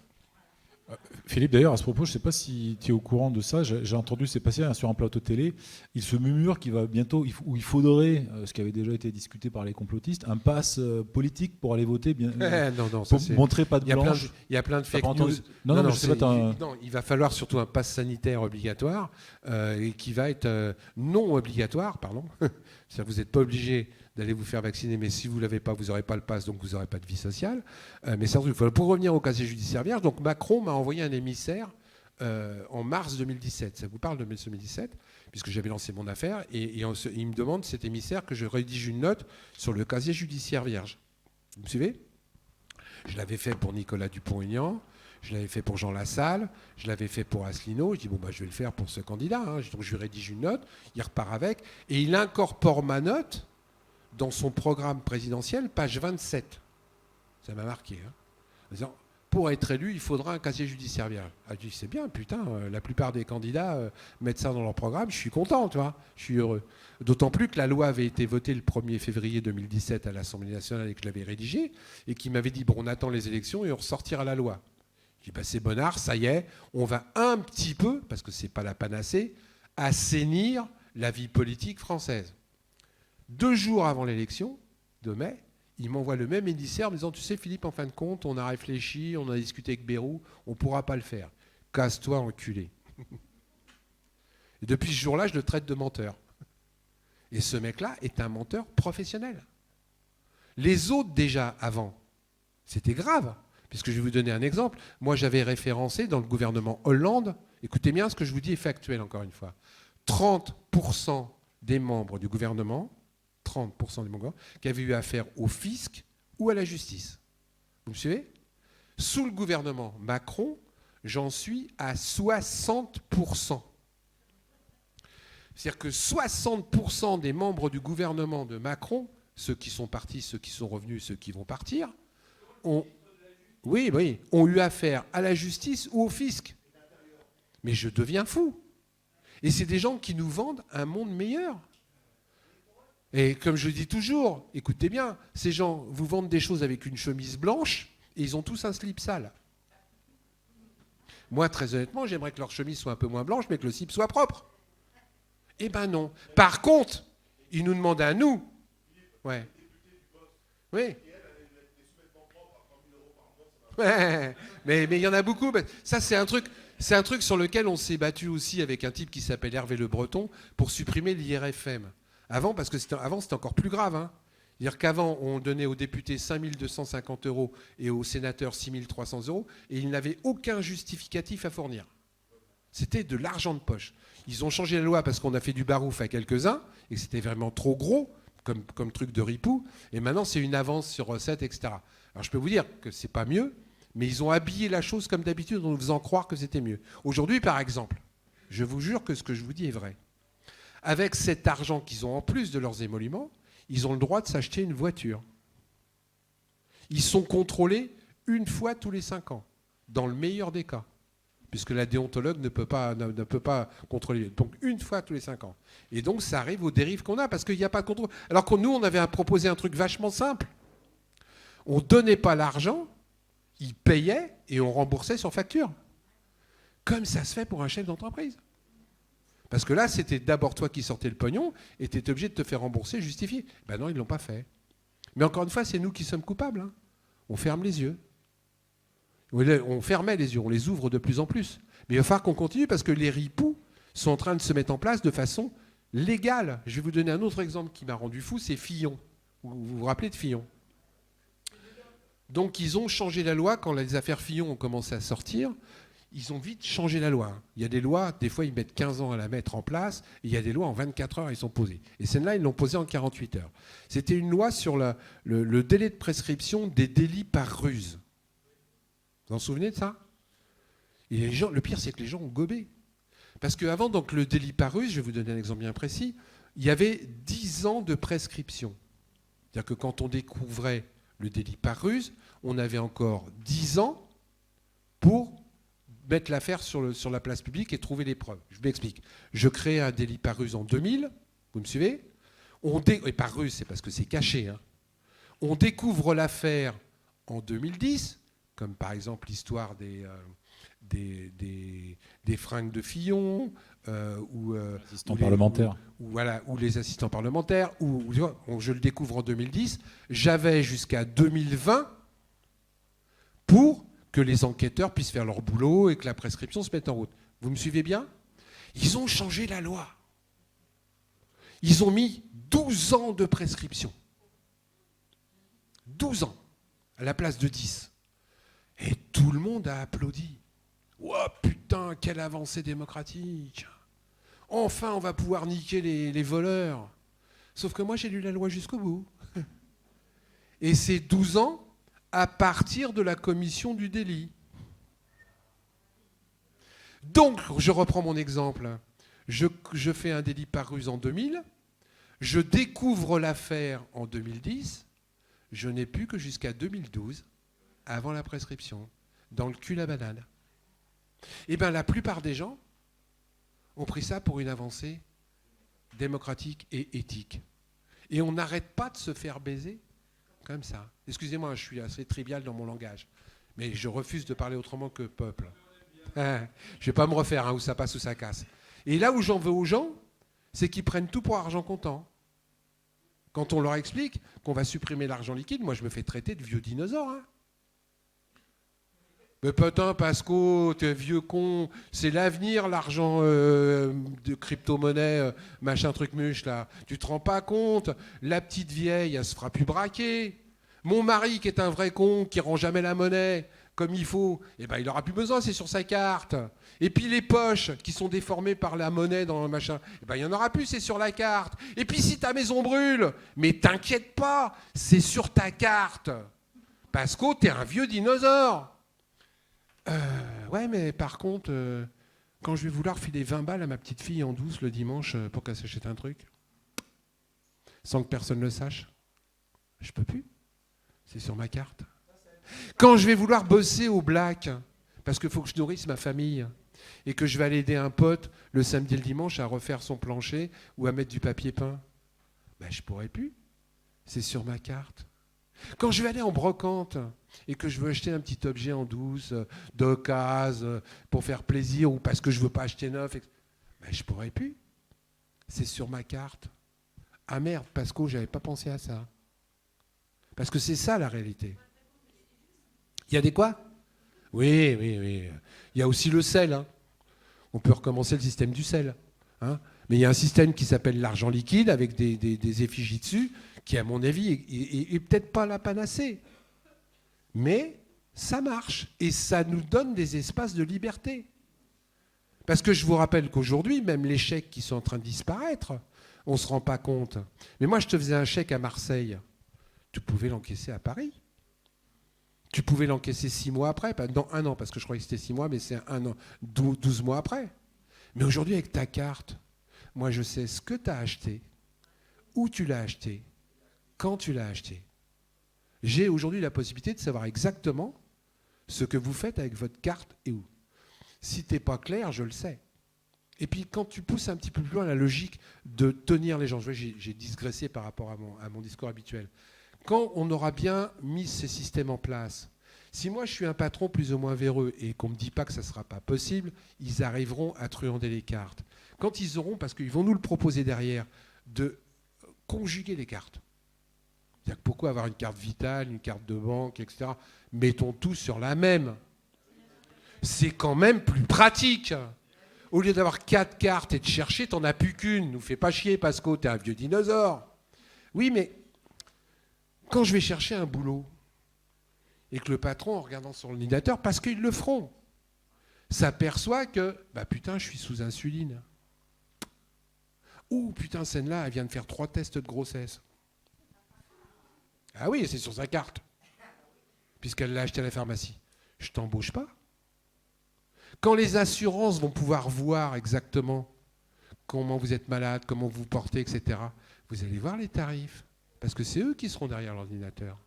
Philippe, d'ailleurs, à ce propos, je ne sais pas si tu es au courant de ça, j'ai entendu, c'est passé sur un plateau télé, il se murmure qu'il va bientôt, où il faudrait, ce qui avait déjà été discuté par les complotistes, un pass politique pour aller voter, non, pour montrer pas de blanche. Il y a plein de fake news. Non, je sais pas, non, il va falloir surtout un pass sanitaire obligatoire, et qui va être non obligatoire, pardon. C'est-à-dire que vous n'êtes pas obligé d'aller vous faire vacciner, mais si vous ne l'avez pas, vous n'aurez pas le pass, donc vous n'aurez pas de vie sociale. Mais pour revenir au casier judiciaire vierge, donc Macron m'a envoyé un émissaire en mars 2017. Ça vous parle de 2017, puisque j'avais lancé mon affaire, et il me demande, cet émissaire, que je rédige une note sur le casier judiciaire vierge. Vous me suivez ? Je l'avais fait pour Nicolas Dupont-Aignan, je l'avais fait pour Jean Lassalle, je l'avais fait pour Asselineau. Je dis, je vais le faire pour ce candidat. Hein. Donc je lui rédige une note, il repart avec, et il incorpore ma note dans son programme présidentiel, page 27. Ça m'a marqué. Hein. En disant, pour être élu, il faudra un casier judiciaire vierge. Je dis, c'est bien, putain, la plupart des candidats mettent ça dans leur programme, je suis content, tu vois, je suis heureux. D'autant plus que la loi avait été votée le 1er février 2017 à l'Assemblée nationale et que je l'avais rédigée, et qui m'avait dit, on attend les élections et on ressortira la loi. Je dis, c'est bonnard, ça y est, on va un petit peu, parce que c'est pas la panacée, assainir la vie politique française. 2 jours avant l'élection de mai, il m'envoie le même émissaire en me disant, tu sais Philippe, en fin de compte, on a réfléchi, on a discuté avec Bayrou, on ne pourra pas le faire. Casse-toi, enculé. Et depuis ce jour-là, je le traite de menteur. Et ce mec-là est un menteur professionnel. Les autres, déjà, avant, c'était grave. Puisque je vais vous donner un exemple. Moi, j'avais référencé dans le gouvernement Hollande, écoutez bien, ce que je vous dis est factuel, encore une fois, 30% des membres du gouvernement, 30% des membres qui avaient eu affaire au fisc ou à la justice. Vous me suivez ? Sous le gouvernement Macron, j'en suis à 60%. C'est-à-dire que 60% des membres du gouvernement de Macron, ceux qui sont partis, ceux qui sont revenus, ceux qui vont partir, ont eu affaire à la justice ou au fisc. Mais je deviens fou. Et c'est des gens qui nous vendent un monde meilleur. Et comme je le dis toujours, écoutez bien, ces gens vous vendent des choses avec une chemise blanche et ils ont tous un slip sale. Moi, très honnêtement, j'aimerais que leur chemise soit un peu moins blanche, mais que le slip soit propre. Eh ben non. Par contre, ils nous demandent à nous. Ouais. Oui. Ouais. Mais il y en a beaucoup. Ça, c'est un truc sur lequel on s'est battu aussi avec un type qui s'appelle Hervé Le Breton pour supprimer l'IRFM. Avant, parce que c'était encore plus grave. Hein. C'est-à-dire qu'avant, on donnait aux députés 5 250 € et aux sénateurs 6 300 € et ils n'avaient aucun justificatif à fournir. C'était de l'argent de poche. Ils ont changé la loi parce qu'on a fait du barouf à quelques-uns et que c'était vraiment trop gros comme truc de ripou. Et maintenant, c'est une avance sur recettes, etc. Alors je peux vous dire que c'est pas mieux, mais ils ont habillé la chose comme d'habitude en nous faisant croire que c'était mieux. Aujourd'hui, par exemple, je vous jure que ce que je vous dis est vrai. Avec cet argent qu'ils ont en plus de leurs émoluments, ils ont le droit de s'acheter une voiture. Ils sont contrôlés une fois tous les 5 ans, dans le meilleur des cas, puisque la déontologue ne peut pas contrôler. Donc une fois tous les 5 ans. Et donc ça arrive aux dérives qu'on a, parce qu'il n'y a pas de contrôle. Alors que nous, on avait proposé un truc vachement simple. On ne donnait pas l'argent, ils payaient et on remboursait sur facture. Comme ça se fait pour un chef d'entreprise. Parce que là, c'était d'abord toi qui sortais le pognon et tu étais obligé de te faire rembourser, justifier. Ben non, ils ne l'ont pas fait. Mais encore une fois, c'est nous qui sommes coupables. Hein. On ferme les yeux. On fermait les yeux, on les ouvre de plus en plus. Mais il va falloir qu'on continue parce que les ripoux sont en train de se mettre en place de façon légale. Je vais vous donner un autre exemple qui m'a rendu fou, c'est Fillon. Vous vous rappelez de Fillon ? Donc ils ont changé la loi quand les affaires Fillon ont commencé à sortir. Ils ont vite changé la loi. Il y a des lois, des fois, ils mettent 15 ans à la mettre en place, et il y a des lois, en 24 heures, ils sont posées. Et celle-là, ils l'ont posée en 48 heures. C'était une loi sur le délai de prescription des délits par ruse. Vous vous en souvenez de ça ? Et les gens, le pire, c'est que les gens ont gobé. Parce qu'avant, donc, le délit par ruse, je vais vous donner un exemple bien précis, il y avait 10 ans de prescription. C'est-à-dire que quand on découvrait le délit par ruse, on avait encore 10 ans pour mettre l'affaire sur la place publique et trouver les preuves. Je m'explique. Je crée un délit par ruse en 2000, vous me suivez ? Et par ruse, c'est parce que c'est caché. Hein. On découvre l'affaire en 2010, comme par exemple l'histoire des fringues de Fillon, ou assistants parlementaires. Ou les assistants parlementaires, je le découvre en 2010. J'avais jusqu'à 2020 pour que les enquêteurs puissent faire leur boulot et que la prescription se mette en route. Vous me suivez bien ? Ils ont changé la loi. Ils ont mis 12 ans de prescription. 12 ans, à la place de 10. Et tout le monde a applaudi. Oh putain, quelle avancée démocratique. Enfin, on va pouvoir niquer les voleurs. Sauf que moi, j'ai lu la loi jusqu'au bout. Et c'est 12 ans à partir de la commission du délit. Donc, je reprends mon exemple. Je fais un délit par ruse en 2000. Je découvre l'affaire en 2010. Je n'ai plus que jusqu'à 2012, avant la prescription, dans le cul la banane. Eh bien, la plupart des gens ont pris ça pour une avancée démocratique et éthique. Et on n'arrête pas de se faire baiser comme ça. Excusez-moi, je suis assez trivial dans mon langage, mais je refuse de parler autrement que peuple. Je ne vais pas me refaire, où ça passe ou ça casse. Et là où j'en veux aux gens, c'est qu'ils prennent tout pour argent comptant. Quand on leur explique qu'on va supprimer l'argent liquide, moi je me fais traiter de vieux dinosaure. Hein. Mais putain, Pasco, t'es vieux con, c'est l'avenir, l'argent de crypto-monnaie, machin truc muche, là. Tu te rends pas compte ? La petite vieille, elle se fera plus braquer. Mon mari, qui est un vrai con, qui rend jamais la monnaie comme il faut, eh ben, il aura plus besoin, c'est sur sa carte. Et puis les poches qui sont déformées par la monnaie dans le machin, eh ben, il n'y en aura plus, c'est sur la carte. Et puis si ta maison brûle, mais t'inquiète pas, c'est sur ta carte. Pasco, t'es un vieux dinosaure. Ouais, mais par contre, quand je vais vouloir filer 20 balles à ma petite fille en douce le dimanche pour qu'elle s'achète un truc, sans que personne le sache, je peux plus. C'est sur ma carte. Quand je vais vouloir bosser au black, parce qu'il faut que je nourrisse ma famille, et que je vais aller aider un pote le samedi et le dimanche à refaire son plancher ou à mettre du papier peint, ben, je pourrais plus. C'est sur ma carte. Quand je vais aller en brocante et que je veux acheter un petit objet en douce, d'occasion, pour faire plaisir ou parce que je ne veux pas acheter neuf, ben je ne pourrais plus. C'est sur ma carte. Ah merde, Pasco, je n'avais pas pensé à ça. Parce que c'est ça la réalité. Il y a des quoi ? Oui. Il y a aussi le sel. Hein. On peut recommencer le système du sel. Hein. Mais il y a un système qui s'appelle l'argent liquide avec des effigies dessus, qui, à mon avis, est peut-être pas la panacée. Mais ça marche. Et ça nous donne des espaces de liberté. Parce que je vous rappelle qu'aujourd'hui, même les chèques qui sont en train de disparaître, on ne se rend pas compte. Mais moi, je te faisais un chèque à Marseille. Tu pouvais l'encaisser à Paris. Tu pouvais l'encaisser 6 mois après. Dans 1 an, parce que je croyais que c'était 6 mois, mais c'est 1 an, 12 mois après. Mais aujourd'hui, avec ta carte, moi, je sais ce que tu as acheté, où tu l'as acheté, quand tu l'as acheté. J'ai aujourd'hui la possibilité de savoir exactement ce que vous faites avec votre carte et où. Si tu n'es pas clair, je le sais. Et puis, quand tu pousses un petit peu plus loin la logique de tenir les gens, j'ai digressé par rapport à mon discours habituel. Quand on aura bien mis ces systèmes en place, si moi je suis un patron plus ou moins véreux et qu'on ne me dit pas que ça ne sera pas possible, ils arriveront à truander les cartes. Quand ils auront, parce qu'ils vont nous le proposer derrière, de conjuguer les cartes. C'est-à-dire que pourquoi avoir une carte vitale, une carte de banque, etc. Mettons tout sur la même. C'est quand même plus pratique. Au lieu d'avoir 4 cartes et de chercher, t'en as plus qu'une. Nous fais pas chier, Pasco, t'es un vieux dinosaure. Oui, mais quand je vais chercher un boulot et que le patron, en regardant son ordinateur, parce qu'ils le feront, s'aperçoit que, bah putain, je suis sous insuline. Ouh, putain, celle-là, elle vient de faire 3 tests de grossesse. Ah oui, c'est sur sa carte, puisqu'elle l'a acheté à la pharmacie. Je t'embauche pas. Quand les assurances vont pouvoir voir exactement comment vous êtes malade, comment vous vous portez, etc., vous allez voir les tarifs. Parce que c'est eux qui seront derrière l'ordinateur.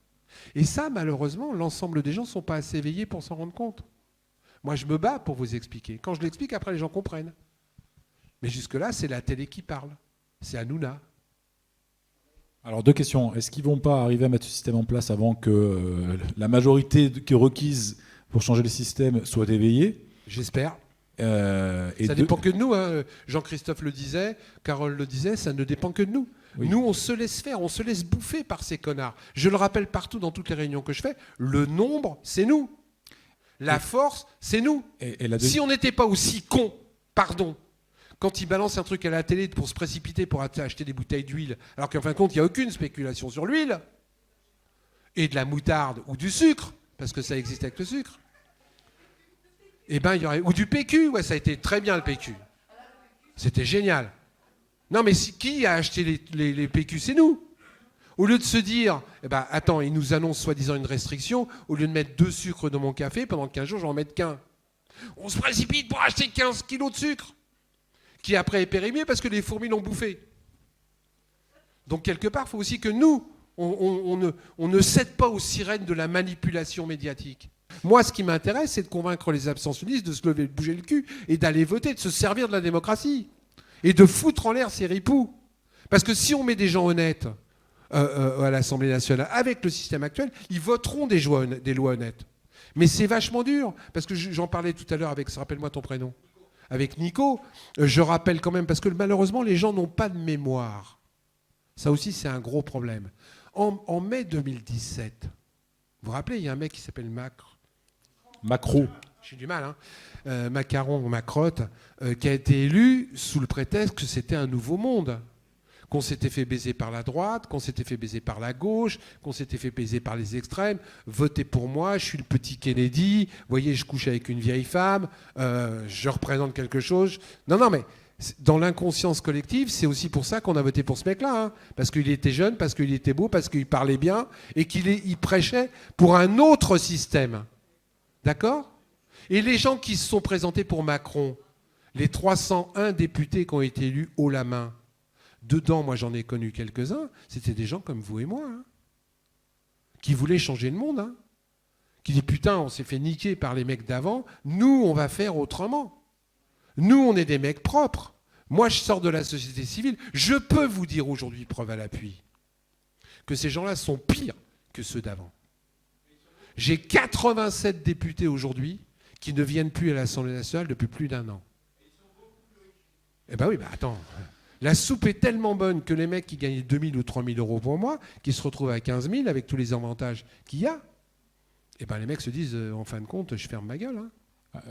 Et ça, malheureusement, l'ensemble des gens ne sont pas assez éveillés pour s'en rendre compte. Moi, je me bats pour vous expliquer. Quand je l'explique, après, les gens comprennent. Mais jusque-là, c'est la télé qui parle. C'est Hanouna. Alors, 2 questions. Est-ce qu'ils ne vont pas arriver à mettre ce système en place avant que la majorité qui est requise pour changer le système soit éveillée? J'espère. Ça Dépend que de nous. Hein. Jean-Christophe le disait, Carole le disait, ça ne dépend que de nous. Oui. Nous, on se laisse faire, on se laisse bouffer par ces connards. Je le rappelle partout dans toutes les réunions que je fais, le nombre, c'est nous. La force, c'est nous. Si on n'était pas aussi cons, pardon, quand ils balancent un truc à la télé pour se précipiter pour acheter des bouteilles d'huile, alors qu'en fin de compte, il n'y a aucune spéculation sur l'huile, et de la moutarde ou du sucre, parce que ça existe avec le sucre, eh ben, il y aurait... ou du PQ, ouais, ça a été très bien le PQ. C'était génial. Non, mais qui a acheté les PQ? C'est nous. Au lieu de se dire, eh ben, attends, ils nous annoncent soi-disant une restriction, au lieu de mettre 2 sucres dans mon café, pendant 15 jours, j'en mets qu'un. On se précipite pour acheter 15 kilos de sucre, qui après est périmé parce que les fourmis l'ont bouffé. Donc quelque part, il faut aussi que nous, on ne cède pas aux sirènes de la manipulation médiatique. Moi, ce qui m'intéresse, c'est de convaincre les abstentionnistes de se lever, de bouger le cul et d'aller voter, de se servir de la démocratie et de foutre en l'air ces ripoux. Parce que si on met des gens honnêtes à l'Assemblée nationale avec le système actuel, ils voteront des lois honnêtes. Mais c'est vachement dur, parce que j'en parlais tout à l'heure avec, rappelle-moi ton prénom, avec Nico. Je rappelle quand même, parce que malheureusement, les gens n'ont pas de mémoire. Ça aussi, c'est un gros problème. En mai 2017, vous vous rappelez, il y a un mec qui s'appelle Macron. J'ai du mal, hein. Macaron ou Macrotte, qui a été élu sous le prétexte que c'était un nouveau monde. Qu'on s'était fait baiser par la droite, qu'on s'était fait baiser par la gauche, qu'on s'était fait baiser par les extrêmes. Votez pour moi, je suis le petit Kennedy. Vous voyez, je couche avec une vieille femme, je représente quelque chose. Non, mais dans l'inconscience collective, c'est aussi pour ça qu'on a voté pour ce mec-là. Hein. Parce qu'il était jeune, parce qu'il était beau, parce qu'il parlait bien et qu'il prêchait pour un autre système. D'accord ? Et les gens qui se sont présentés pour Macron, les 301 députés qui ont été élus haut la main, dedans, moi j'en ai connu quelques-uns, c'était des gens comme vous et moi, hein, qui voulaient changer le monde, hein, qui disent putain, on s'est fait niquer par les mecs d'avant, nous on va faire autrement. Nous on est des mecs propres. Moi je sors de la société civile, je peux vous dire aujourd'hui, preuve à l'appui, que ces gens-là sont pires que ceux d'avant. J'ai 87 députés aujourd'hui qui ne viennent plus à l'Assemblée nationale depuis plus d'1 an. Eh ben oui, attends. La soupe est tellement bonne que les mecs qui gagnaient 2 000 ou 3 000 euros pour moi, qui se retrouvent à 15 000 avec tous les avantages qu'il y a, eh ben les mecs se disent, en fin de compte, je ferme ma gueule. Hein.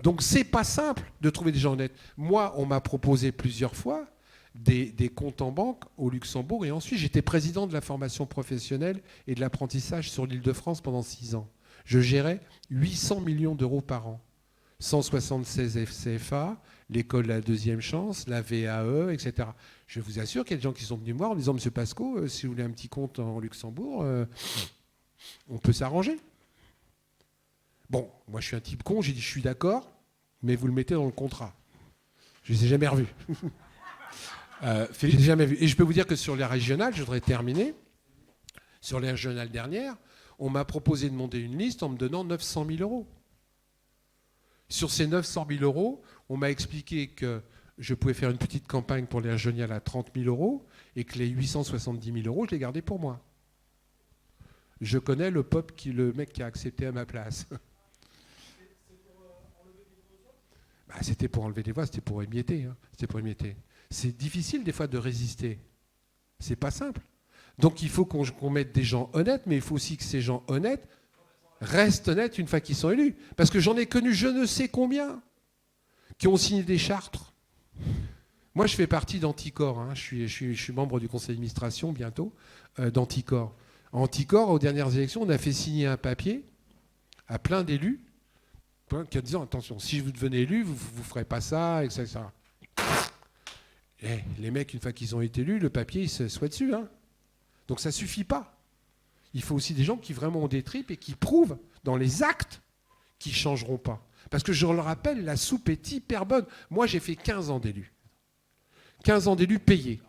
Donc c'est pas simple de trouver des gens honnêtes. Moi, on m'a proposé plusieurs fois des comptes en banque au Luxembourg et ensuite j'étais président de la formation professionnelle et de l'apprentissage sur l'Île-de-France pendant 6 ans. Je gérais 800 millions d'euros par an. 176 FCFA, l'école de la deuxième chance, la VAE, etc. Je vous assure qu'il y a des gens qui sont venus me voir en me disant « Monsieur Pasco, si vous voulez un petit compte en Luxembourg, on peut s'arranger. » Bon, moi je suis un type con, j'ai dit « Je suis d'accord, mais vous le mettez dans le contrat. » Je ne les ai jamais revus. Je les ai jamais vus. Et je peux vous dire que sur les régionales, je voudrais terminer, sur les régionales dernières, on m'a proposé de monter une liste en me donnant 900 000 euros. Sur ces 900 000 euros, on m'a expliqué que je pouvais faire une petite campagne pour les régionales à 30 000 euros et que les 870 000 euros, je les gardais pour moi. Je connais le mec qui a accepté à ma place. C'était pour enlever des voix, c'était pour émietter. Hein. C'était pour émietter. C'est difficile des fois de résister. C'est pas simple. Donc il faut qu'on mette des gens honnêtes, mais il faut aussi que ces gens honnêtes restent honnêtes une fois qu'ils sont élus. Parce que j'en ai connu je ne sais combien qui ont signé des chartes. Moi, je fais partie d'Anticor. Hein. Je suis membre du conseil d'administration bientôt d'Anticor. Anticor, aux dernières élections, on a fait signer un papier à plein d'élus qui en disant attention, si vous devenez élu, vous ne ferez pas ça, etc. Et les mecs, une fois qu'ils ont été élus, le papier, il se soit dessus. Hein. Donc ça ne suffit pas. Il faut aussi des gens qui vraiment ont des tripes et qui prouvent dans les actes qu'ils ne changeront pas. Parce que je le rappelle, la soupe est hyper bonne. Moi, j'ai fait 15 ans d'élus. 15 ans d'élus payés.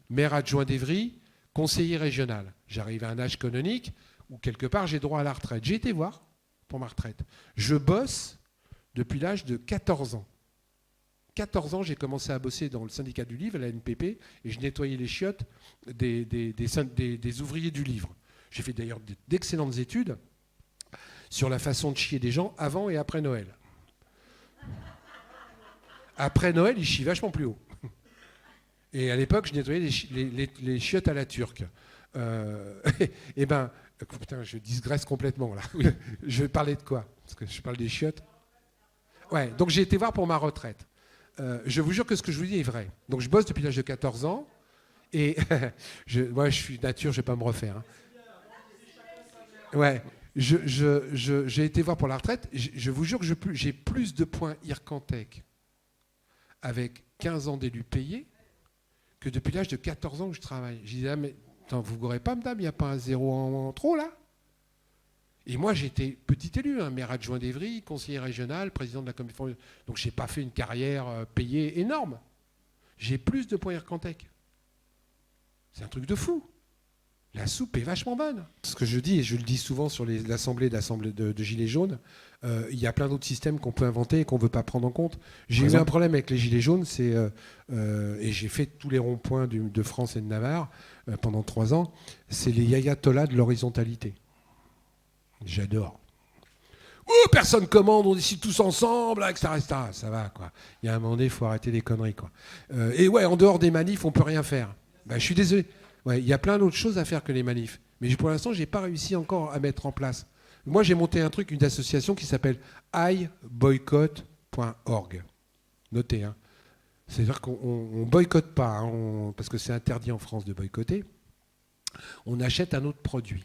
Maire adjoint d'Évry, conseiller régional. J'arrive à un âge canonique où quelque part j'ai droit à la retraite. J'ai été voir pour ma retraite. Je bosse depuis l'âge de 14 ans. 14 ans, j'ai commencé à bosser dans le syndicat du livre, la NPP, et je nettoyais les chiottes des ouvriers du livre. J'ai fait d'ailleurs d'excellentes études sur la façon de chier des gens avant et après Noël. Après Noël, ils chient vachement plus haut. Et à l'époque, je nettoyais les chiottes à la turque. Et ben, putain, je digresse complètement là. Je vais parler de quoi? Parce que je parle des chiottes. Ouais, donc j'ai été voir pour ma retraite. Je vous jure que ce que je vous dis est vrai. Donc je bosse depuis l'âge de 14 ans. Et moi, je suis nature, je ne vais pas me refaire. Hein. Ouais, j'ai été voir pour la retraite. Je vous jure que j'ai plus de points Ircantec avec 15 ans d'élus payés que depuis l'âge de 14 ans que je travaille. Je disais, ah, mais attends, vous ne gourrez pas, madame, il n'y a pas un zéro en trop, là? Et moi, j'étais petit élu, hein, maire adjoint d'Évry, conseiller régional, président de la commission. Donc, je n'ai pas fait une carrière payée énorme. J'ai plus de points Ircantec. C'est un truc de fou. La soupe est vachement bonne. Ce que je dis, et je le dis souvent sur l'assemblée de Gilets jaunes, il y a plein d'autres systèmes qu'on peut inventer et qu'on ne veut pas prendre en compte. J'ai eu un problème avec les Gilets jaunes, et j'ai fait tous les ronds-points de France et de Navarre pendant 3 ans, c'est les ayatollahs de l'horizontalité. J'adore. Personne commande, on décide tous ensemble, etc., etc. Ça va, quoi. Il y a un moment donné, il faut arrêter les conneries, quoi. Et ouais, en dehors des manifs, on ne peut rien faire. Ben, je suis désolé. Ouais, il y a plein d'autres choses à faire que les manifs. Mais pour l'instant, je n'ai pas réussi encore à mettre en place. Moi, j'ai monté un truc, une association qui s'appelle iboycott.org. Notez, hein. C'est-à-dire qu'on ne boycotte pas, hein, parce que c'est interdit en France de boycotter. On achète un autre produit.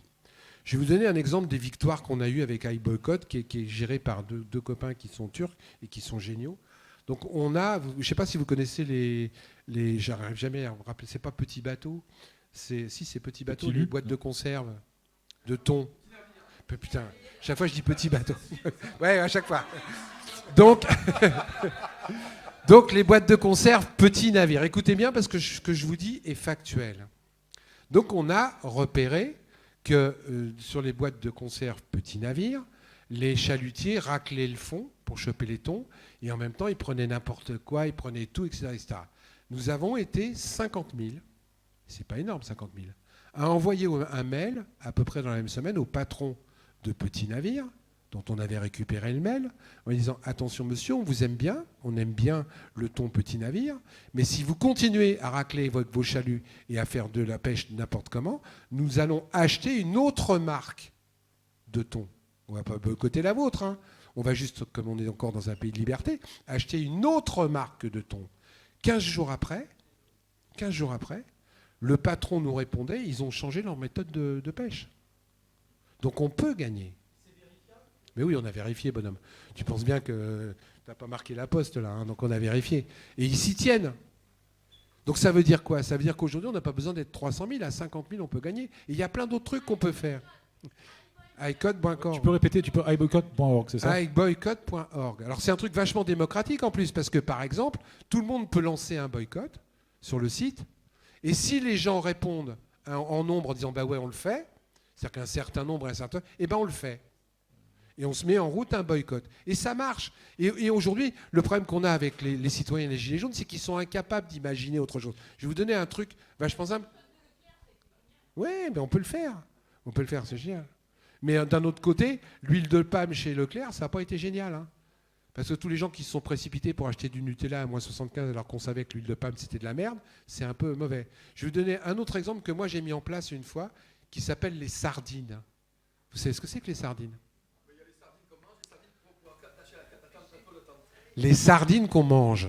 Je vais vous donner un exemple des victoires qu'on a eues avec iBoycott, qui est géré par deux copains qui sont turcs et qui sont géniaux. Donc on a, je ne sais pas si vous connaissez j'arrive jamais à me rappeler, c'est pas Petit Bateau, c'est Petit Bateau, Petit les Lu. boîtes de conserve de thon. Putain, chaque fois je dis Petit Bateau. Ouais, à chaque fois. Donc les boîtes de conserve, Petit Navire. Écoutez bien parce que ce que je vous dis est factuel. Donc on a repéré que sur les boîtes de conserve Petit Navire, les chalutiers raclaient le fond pour choper les thons et en même temps ils prenaient n'importe quoi, ils prenaient tout, etc., etc. Nous avons été 50 000, c'est pas énorme 50 000, à envoyer un mail à peu près dans la même semaine au patron de Petit Navire, dont on avait récupéré le mail, en disant attention monsieur, on vous aime bien, on aime bien le thon Petit Navire, mais si vous continuez à racler vos chaluts et à faire de la pêche n'importe comment, nous allons acheter une autre marque de thon. On ne va pas boycotter la vôtre, hein. On va juste, comme on est encore dans un pays de liberté, acheter une autre marque de thon. 15 jours après, le patron nous répondait, ils ont changé leur méthode de pêche. Donc on peut gagner. Mais oui, on a vérifié, bonhomme. Tu penses bien que tu n'as pas marqué la poste, là, hein, donc on a vérifié. Et ils s'y tiennent. Donc ça veut dire quoi? Ça veut dire qu'aujourd'hui, on n'a pas besoin d'être 300 000, à 50 000, on peut gagner. Et il y a plein d'autres trucs qu'on peut faire. iCode.org. Tu peux répéter, iboycott.org, c'est ça? iboycott.org. Alors c'est un truc vachement démocratique en plus, parce que par exemple, tout le monde peut lancer un boycott sur le site, et si les gens répondent en nombre en disant bah ouais on le fait, c'est-à-dire qu'un certain nombre, et ben on le fait. Et on se met en route un boycott. Et ça marche. Et aujourd'hui, le problème qu'on a avec les citoyens et les Gilets jaunes, c'est qu'ils sont incapables d'imaginer autre chose. Je vais vous donner un truc vachement simple. Oui, mais on peut le faire. On peut le faire, c'est génial. Mais d'un autre côté, l'huile de palme chez Leclerc, ça n'a pas été génial. Hein. Parce que tous les gens qui se sont précipités pour acheter du Nutella à moins 75 alors qu'on savait que l'huile de palme, c'était de la merde, c'est un peu mauvais. Je vais vous donner un autre exemple que moi j'ai mis en place une fois, qui s'appelle les sardines. Vous savez ce que c'est que les sardines? Les sardines qu'on mange.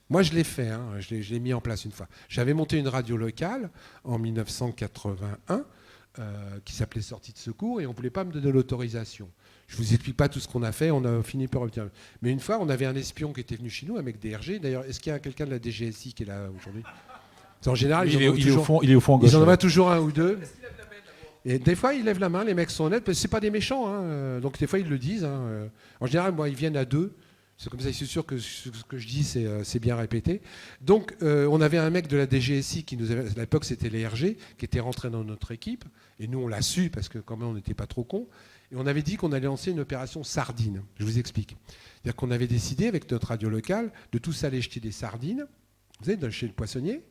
Moi, je l'ai fait, hein, je l'ai mis en place une fois. J'avais monté une radio locale en 1981 qui s'appelait Sortie de secours et on ne voulait pas me donner l'autorisation. Je ne vous explique pas tout ce qu'on a fait, on a fini par obtenir. Mais une fois, on avait un espion qui était venu chez nous avec des RG. D'ailleurs, est-ce qu'il y a quelqu'un de la DGSI qui est là aujourd'hui? En général, il est au fond à gauche. Ils en ont toujours un ou deux. Et des fois, ils lèvent la main, les mecs sont honnêtes, parce que ce n'est pas des méchants. Hein, donc des fois, ils le disent. Hein. En général, moi, ils viennent à deux. C'est comme ça, je suis sûr que ce que je dis, c'est bien répété. Donc, on avait un mec de la DGSI qui nous avait, à l'époque, c'était les RG, qui était rentré dans notre équipe. Et nous, on l'a su parce que quand même, on n'était pas trop cons. Et on avait dit qu'on allait lancer une opération sardine. Je vous explique. C'est-à-dire qu'on avait décidé, avec notre radio locale, de tous aller jeter des sardines, vous savez, chez le poissonnier,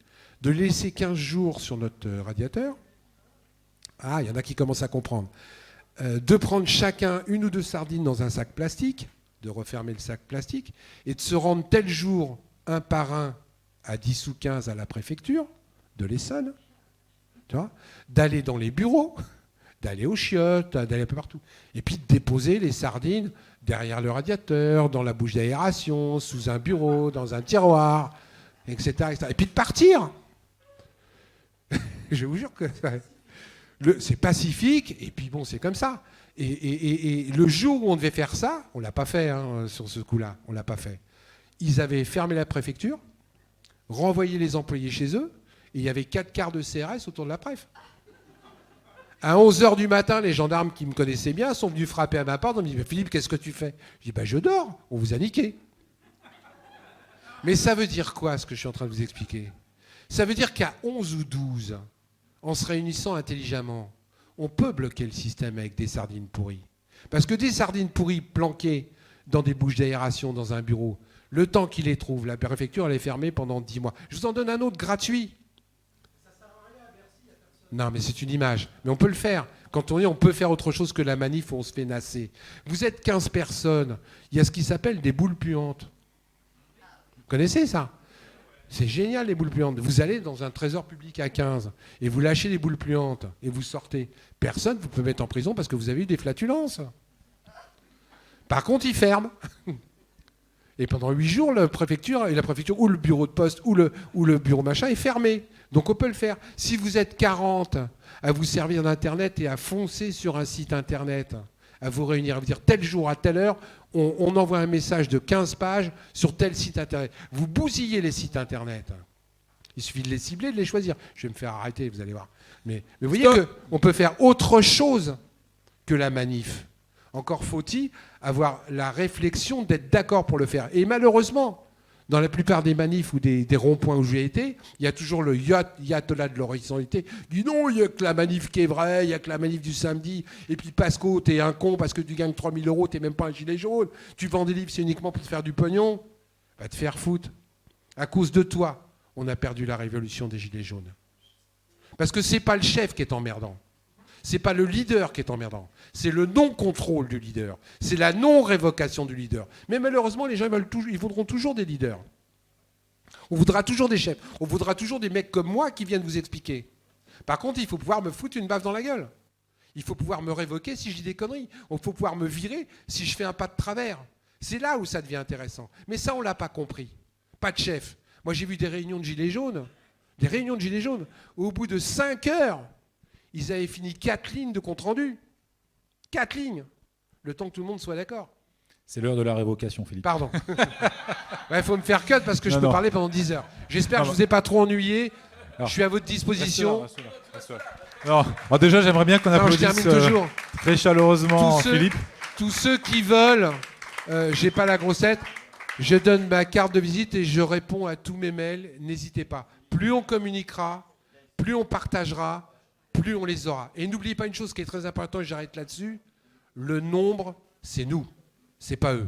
de les laisser 15 jours sur notre radiateur. Ah, il y en a qui commencent à comprendre. De prendre chacun 1 ou 2 sardines dans un sac plastique, de refermer le sac plastique, et de se rendre tel jour, un par un, à 10 ou 15 à la préfecture de l'Essonne, tu vois, d'aller dans les bureaux, d'aller aux chiottes, d'aller un peu partout. Et puis de déposer les sardines derrière le radiateur, dans la bouche d'aération, sous un bureau, dans un tiroir, etc. etc. Et puis de partir. Je vous jure que c'est pacifique, et puis bon, c'est comme ça. Et le jour où on devait faire ça, on ne l'a pas fait hein, sur ce coup-là, on ne l'a pas fait. Ils avaient fermé la préfecture, renvoyé les employés chez eux, et il y avait 4 quarts de CRS autour de la préf. À 11h du matin, les gendarmes qui me connaissaient bien sont venus frapper à ma porte. On me dit « Philippe, qu'est-ce que tu fais ?» Je dis « Je dors, on vous a niqué. » Mais ça veut dire quoi, ce que je suis en train de vous expliquer ? Ça veut dire qu'à 11 ou 12, en se réunissant intelligemment, on peut bloquer le système avec des sardines pourries. Parce que des sardines pourries planquées dans des bouches d'aération dans un bureau, le temps qu'ils les trouvent, la préfecture, elle est fermée pendant 10 mois. Je vous en donne un autre gratuit. Non, mais c'est une image. Mais on peut le faire. Quand on dit on peut faire autre chose que la manif où on se fait nasser. Vous êtes 15 personnes. Il y a ce qui s'appelle des boules puantes. Vous connaissez ça ? C'est génial, les boules puantes. Vous allez dans un trésor public à 15 et vous lâchez les boules puantes et vous sortez. Personne ne vous peut mettre en prison parce que vous avez eu des flatulences. Par contre, ils ferment. Et pendant 8 jours, la préfecture ou le bureau de poste ou le bureau machin est fermé. Donc on peut le faire. Si vous êtes 40 à vous servir d'Internet et à foncer sur un site Internet, à vous réunir, à vous dire tel jour à telle heure, on envoie un message de 15 pages sur tel site Internet. Vous bousillez les sites Internet. Il suffit de les cibler, de les choisir. Je vais me faire arrêter, vous allez voir. Mais vous voyez qu'on peut faire autre chose que la manif. Encore faut-il avoir la réflexion d'être d'accord pour le faire. Et malheureusement, dans la plupart des manifs ou des ronds-points où j'ai été, il y a toujours le ayatollah de l'horizontalité. Il dit non, il n'y a que la manif qui est vraie, il n'y a que la manif du samedi. Et puis Pasco, t'es un con parce que tu gagnes 3 000 €, t'es même pas un gilet jaune. Tu vends des livres, c'est uniquement pour te faire du pognon. Va te faire foutre. À cause de toi, on a perdu la révolution des gilets jaunes. Parce que c'est pas le chef qui est emmerdant. C'est pas le leader qui est emmerdant. C'est le non-contrôle du leader. C'est la non-révocation du leader. Mais malheureusement, les gens ils voudront toujours des leaders. On voudra toujours des chefs. On voudra toujours des mecs comme moi qui viennent vous expliquer. Par contre, il faut pouvoir me foutre une baffe dans la gueule. Il faut pouvoir me révoquer si je dis des conneries. Il faut pouvoir me virer si je fais un pas de travers. C'est là où ça devient intéressant. Mais ça, on ne l'a pas compris. Pas de chef. Moi, j'ai vu des réunions de gilets jaunes. Des réunions de gilets jaunes. Au bout de 5 heures, ils avaient fini 4 lignes de compte-rendu. 4 lignes. Le temps que tout le monde soit d'accord. C'est l'heure de la révocation, Philippe. Pardon. Il faut me faire cut parce que je peux parler pendant 10 heures. J'espère que je ne vous ai pas trop ennuyé. Alors, je suis à votre disposition. Reste là. Non. Alors déjà, j'aimerais bien qu'on applaudisse très chaleureusement Philippe. Tous ceux qui veulent, j'ai pas la grossette, je donne ma carte de visite et je réponds à tous mes mails. N'hésitez pas. Plus on communiquera, plus on partagera, plus on les aura. Et n'oubliez pas une chose qui est très importante, et j'arrête là-dessus, le nombre, c'est nous, c'est pas eux.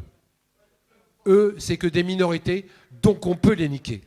Eux, c'est que des minorités, donc on peut les niquer.